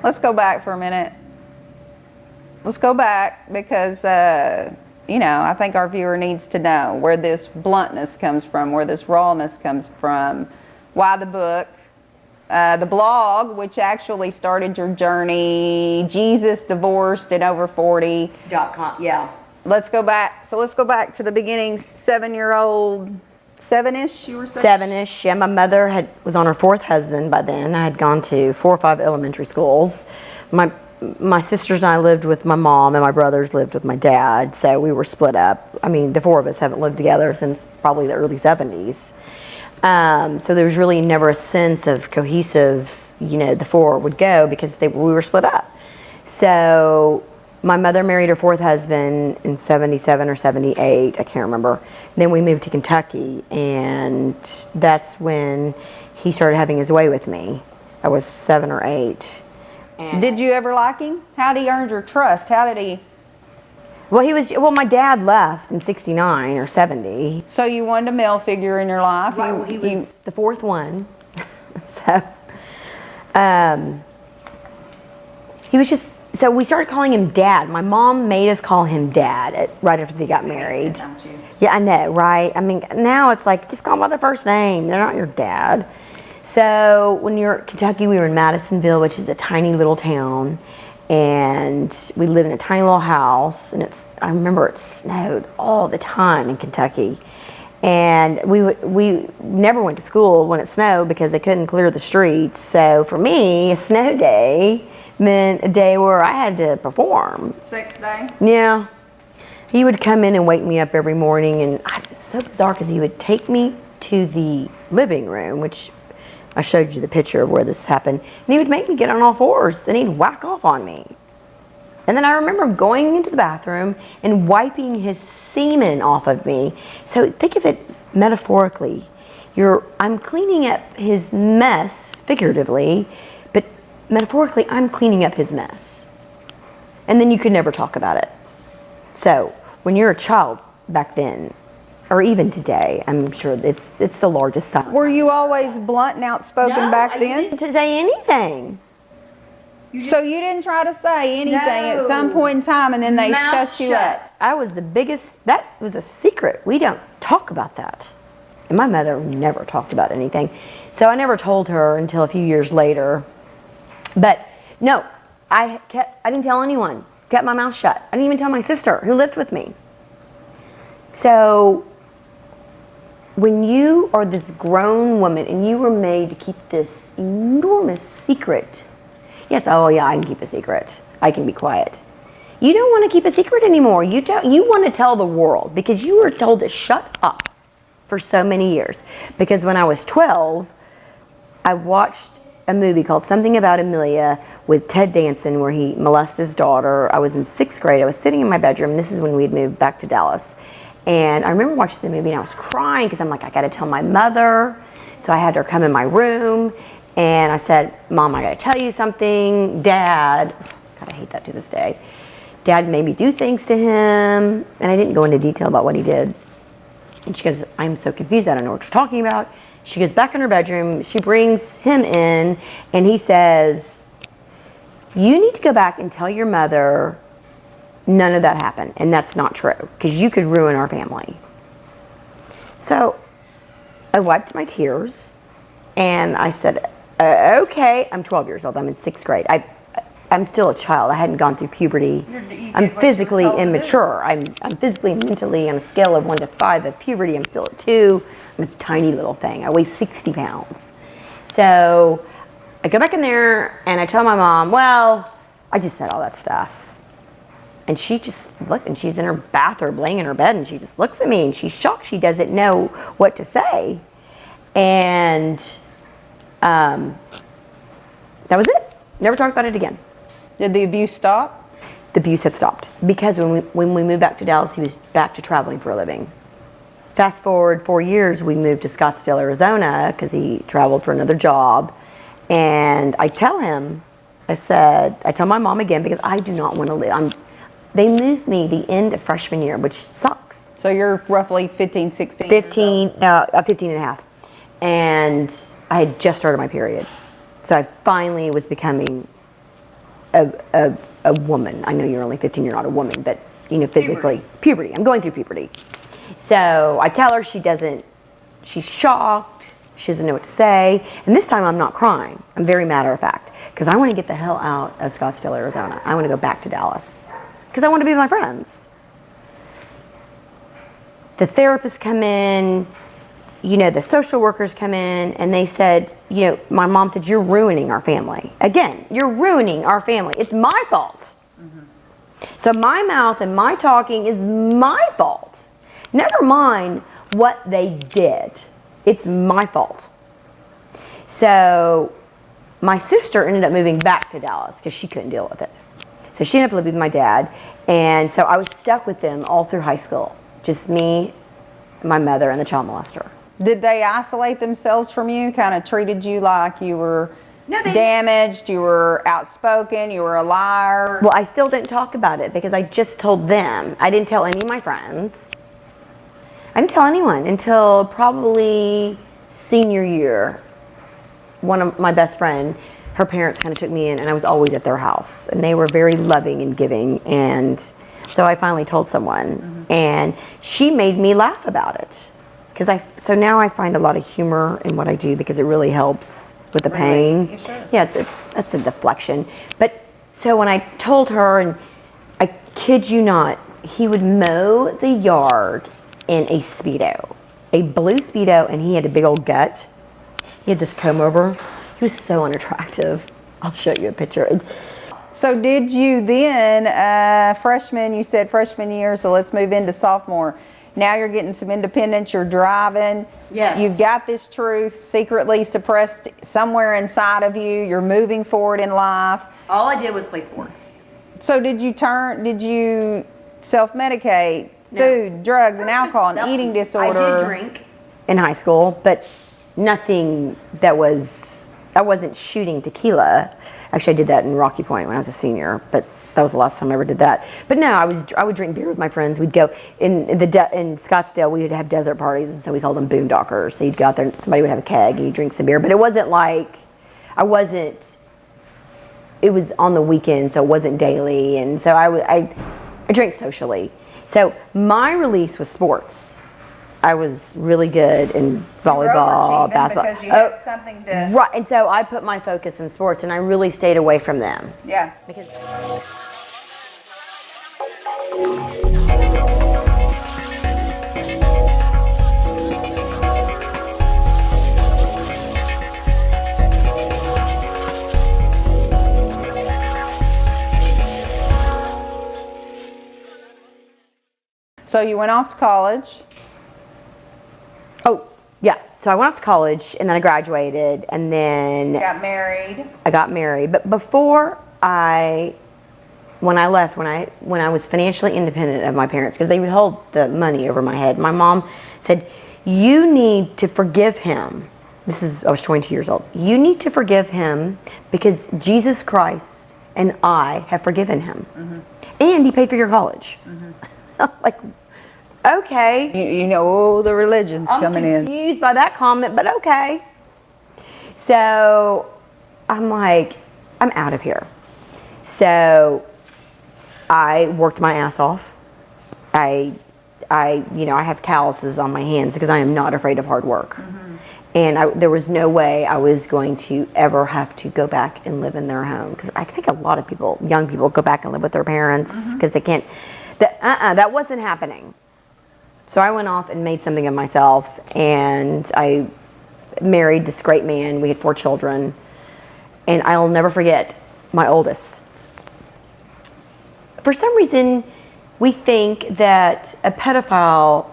let's go back for a minute. Let's go back because, you know, I think our viewer needs to know where this bluntness comes from, where this rawness comes from, why the book, the blog, which actually started your journey, Jesus divorced at over 40.com. Yeah. Let's go back. So let's go back to the beginning. 7-year-old, seven-ish, you were saying? Seven-ish, yeah. My mother was on her 4th husband by then. I had gone to 4 or 5 elementary schools. My sisters and I lived with my mom, and my brothers lived with my dad, so we were split up. I mean, the 4 of us haven't lived together since probably the early 70s. So there was really never a sense of cohesive, you know, the 4 would go because we were split up. So my mother married her 4th husband in 77 or 78, I can't remember. Then we moved to Kentucky, and that's when he started having his way with me. I was 7 or 8. And did you ever like him? How did he earn your trust? How did he? Well, my dad left in 69 or 70. So you wanted a male figure in your life? Right, well, he was the 4th one. So, he was just, so we started calling him Dad. My mom made us call him Dad right after they got married. Yeah, I know, right? I mean, now it's like, just call them by their first name. They're not your dad. So when you're in Kentucky, we were in Madisonville, which is a tiny little town, and we lived in a tiny little house, and I remember it snowed all the time in Kentucky, and we never went to school when it snowed because they couldn't clear the streets. So for me, a snow day meant a day where I had to perform. 6th day? Yeah. He would come in and wake me up every morning, and it's so bizarre because he would take me to the living room, which I showed you the picture of where this happened, and he would make me get on all 4s, and he'd whack off on me. And then I remember going into the bathroom and wiping his semen off of me. So think of it metaphorically. I'm cleaning up his mess, figuratively, but metaphorically, I'm cleaning up his mess. And then you could never talk about it. So when you're a child back then, or even today, I'm sure it's the largest sign. Were you always blunt and outspoken back then? I didn't say anything. So you didn't try to say anything at some point in time, and then they shut you up? I was the biggest, that was a secret. We don't talk about that. And my mother never talked about anything. So I never told her until a few years later. But no, I didn't tell anyone. Kept my mouth shut. I didn't even tell my sister who lived with me. So when you are this grown woman and you were made to keep this enormous secret, yes, oh yeah, I can keep a secret. I can be quiet. You don't want to keep a secret anymore. You want to tell the world because you were told to shut up for so many years. Because when I was 12, I watched a movie called Something About Amelia with Ted Danson where he molested his daughter. I was in 6th grade. I was sitting in my bedroom, and this is when we had moved back to Dallas. And I remember watching the movie, and I was crying because I'm like, I got to tell my mother. So I had her come in my room, and I said, Mom, I got to tell you something. Dad, God, I hate that to this day. Dad made me do things to him, and I didn't go into detail about what he did. And she goes, I'm so confused. I don't know what you're talking about. She goes back in her bedroom. She brings him in, and he says, you need to go back and tell your mother none of that happened, and that's not true, because you could ruin our family. So I wiped my tears, and I said, okay, I'm 12 years old. I'm in 6th grade. I'm still a child. I hadn't gone through puberty. I'm physically immature. I'm physically and mentally on a scale of 1 to 5 of puberty. I'm still at 2. I'm a tiny little thing. I weigh 60 pounds. So I go back in there, and I tell my mom, well, I just said all that stuff. And she just looked, and she's in her bathrobe, laying in her bed, and she just looks at me, and she's shocked. She doesn't know what to say. And that was it. Never talked about it again. Did the abuse stop? The abuse had stopped. Because when we moved back to Dallas, he was back to traveling for a living. Fast forward 4 years, we moved to Scottsdale, Arizona, because he traveled for another job. And I tell him, I tell my mom again, because I do not want to live. They moved me the end of freshman year, which sucks. So you're roughly 15, 16? 15 and a half. And I had just started my period. So I finally was becoming a woman. I know you're only 15, you're not a woman, but you know, physically, puberty. I'm going through puberty. So I tell her, she's shocked, she doesn't know what to say, and this time I'm not crying. I'm very matter of fact, because I want to get the hell out of Scottsdale, Arizona. I want to go back to Dallas, because I want to be with my friends. The therapists come in, you know, the social workers come in, and they said, you know, my mom said, you're ruining our family. Again, you're ruining our family. It's my fault. So my mouth and my talking is my fault. Never mind what they did. It's my fault. So my sister ended up moving back to Dallas because she couldn't deal with it. So she ended up living with my dad. And so I was stuck with them all through high school. Just me, my mother, and the child molester. Did they isolate themselves from you? Kind of treated you like you were damaged, you were outspoken, you were a liar? Well, I still didn't talk about it because I just told them. I didn't tell any of my friends. I didn't tell anyone until probably senior year. One of my best friend, her parents kind of took me in, and I was always at their house, and they were very loving and giving, and so I finally told someone, and she made me laugh about it. So now I find a lot of humor in what I do because it really helps with the pain. You sure? Yeah, it's a deflection. But so when I told her, and I kid you not, he would mow the yard in a Speedo, a blue Speedo, and he had a big old gut. He had this comb over. He was so unattractive. I'll show you a picture. So did you then, freshman, you said freshman year, so let's move into sophomore. Now you're getting some independence, you're driving. Yes. You've got this truth secretly suppressed somewhere inside of you. You're moving forward in life. All I did was play sports. So did you self-medicate? No. Food, drugs, and alcohol, and eating disorder? I did drink in high school, but nothing I wasn't shooting tequila. Actually, I did that in Rocky Point when I was a senior, but that was the last time I ever did that. But no, I would drink beer with my friends. We'd go in Scottsdale. We would have desert parties, and so we called them boondockers. So you'd go out there, and somebody would have a keg, and you'd drink some beer. But it wasn't like it was on the weekend, so it wasn't daily, and so I drank socially. So my release was sports. I was really good in volleyball, basketball. Because you had something to... Right, and so I put my focus in sports, and I really stayed away from them. Yeah. Because So you went off to college. oh, yeah. So I went off to college, and then I graduated, and then Got married. I got married. But before when I left, when I was financially independent of my parents, because they would hold the money over my head, my mom said, you need to forgive him. I was 22 years old. You need to forgive him because Jesus Christ and I have forgiven him. And he paid for your college. I'm like, okay. You know, the religion's coming in. I'm confused by that comment, but okay. So I'm like, I'm out of here. So I worked my ass off. I have calluses on my hands because I am not afraid of hard work. And there was no way I was going to ever have to go back and live in their home. Because I think a lot of people, young people, go back and live with their parents because they can't. That wasn't happening. So I went off and made something of myself, and I married this great man. We had 4 children, and I'll never forget my oldest. For some reason, we think that a pedophile,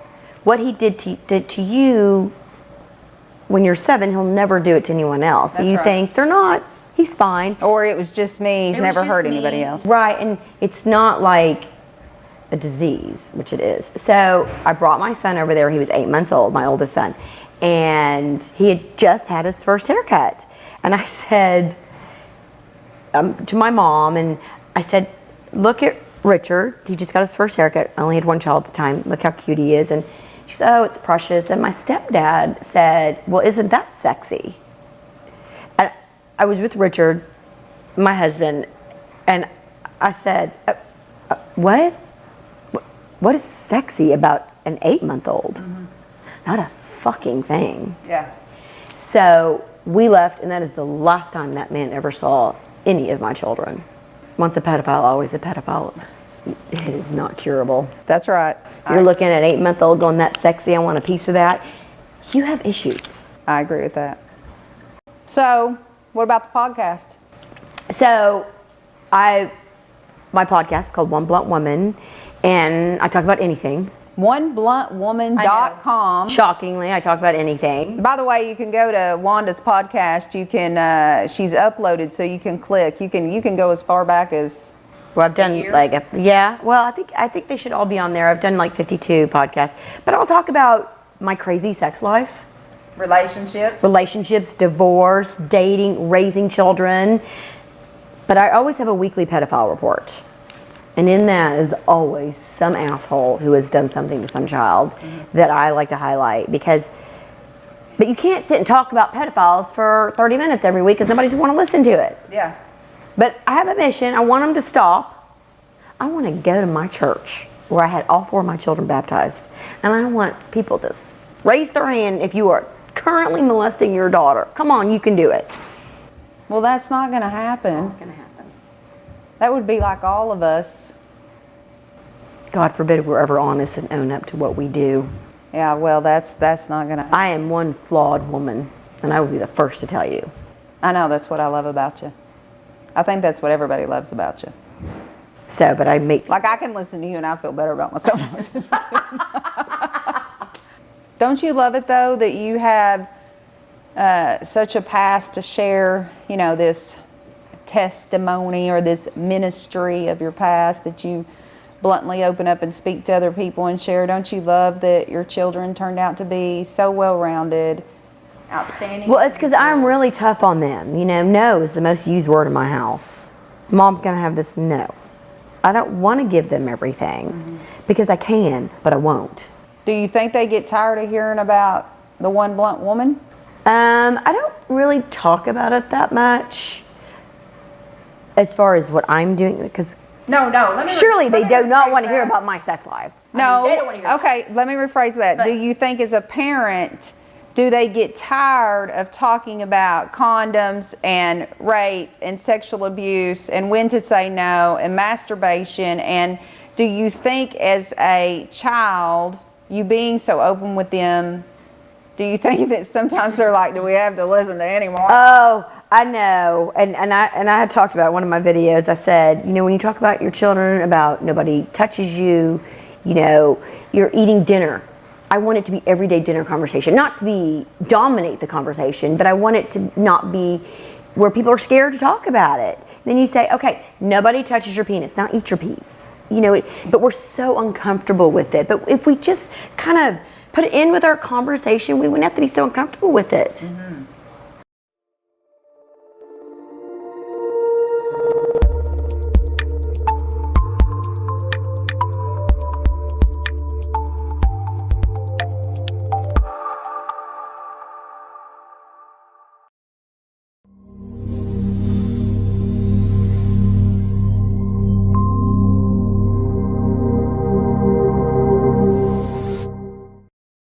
what he did to you when you're 7, he'll never do it to anyone else. That's You right. think they're not. He's fine. Or it was just me. He's never hurt anybody else. Right, and it's not like a disease, which it is. So I brought my son over there. He was 8 months old, my oldest son, and he had just had his first haircut. And I said to my mom, and I said, look at Richard. He just got his first haircut. I only had 1 child at the time. Look how cute he is. And she said, oh, it's precious. And my stepdad said, well, isn't that sexy? And I was with Richard, my husband, And I said, what? What is sexy about an 8-month-old? Not a fucking thing. Yeah. So we left, and that is the last time that man ever saw any of my children. Once a pedophile, always a pedophile. It is not curable. That's right. You're looking at an 8-month-old going, that's sexy, I want a piece of that. You have issues. I agree with that. So, what about the podcast? So, my podcast is called One Blunt Woman, and I talk about anything. OneBluntWoman.com. Shockingly, I talk about anything. By the way, you can go to Wanda's podcast. You can, she's uploaded, so you can click. You can go as far back as. Well, I've done well, I think they should all be on there. I've done like 52 podcasts, but I'll talk about my crazy sex life. Relationships, divorce, dating, raising children. But I always have a weekly pedophile report. And in that is always some asshole who has done something to some child that I like to highlight but you can't sit and talk about pedophiles for 30 minutes every week because nobody's want to listen to it. Yeah. But I have a mission. I want them to stop. I want to go to my church where I had all 4 of my children baptized. And I want people to raise their hand if you are currently molesting your daughter. Come on, you can do it. Well, that's not going to happen. That would be like all of us. God forbid we're ever honest and own up to what we do. Yeah, well, that's not going to happen. I am one flawed woman, and I will be the first to tell you. I know, that's what I love about you. I think that's what everybody loves about you. So, but I make... Like, I can listen to you and I feel better about myself. Don't you love it, though, that you have such a past to share, you know, this testimony or this ministry of your past that you bluntly open up and speak to other people and share? Don't you love that your children turned out to be so well-rounded, outstanding? Well, it's because I'm really tough on them. You know, no is the most used word in my house. Mom, can I have this? No. I don't want to give them everything because I can, but I won't. Do you think they get tired of hearing about the One Blunt Woman? I don't really talk about it that much as far as what I'm doing, because surely they do not want to hear about my sex life. No. They don't want to hear okay, let me rephrase that. Do you think as a parent, do they get tired of talking about condoms and rape and sexual abuse and when to say no and masturbation? And do you think as a child, you being so open with them, do you think that sometimes they're like, do we have to listen to anymore? Oh, I know. And I had talked about it in one of my videos. I said, you know, when you talk about your children, about nobody touches you, you know, you're eating dinner. I want it to be everyday dinner conversation, not to dominate the conversation, but I want it to not be where people are scared to talk about it. Then you say, okay, nobody touches your penis, now eat your piece. You know, but we're so uncomfortable with it. But if we just kind of put it in with our conversation, we wouldn't have to be so uncomfortable with it.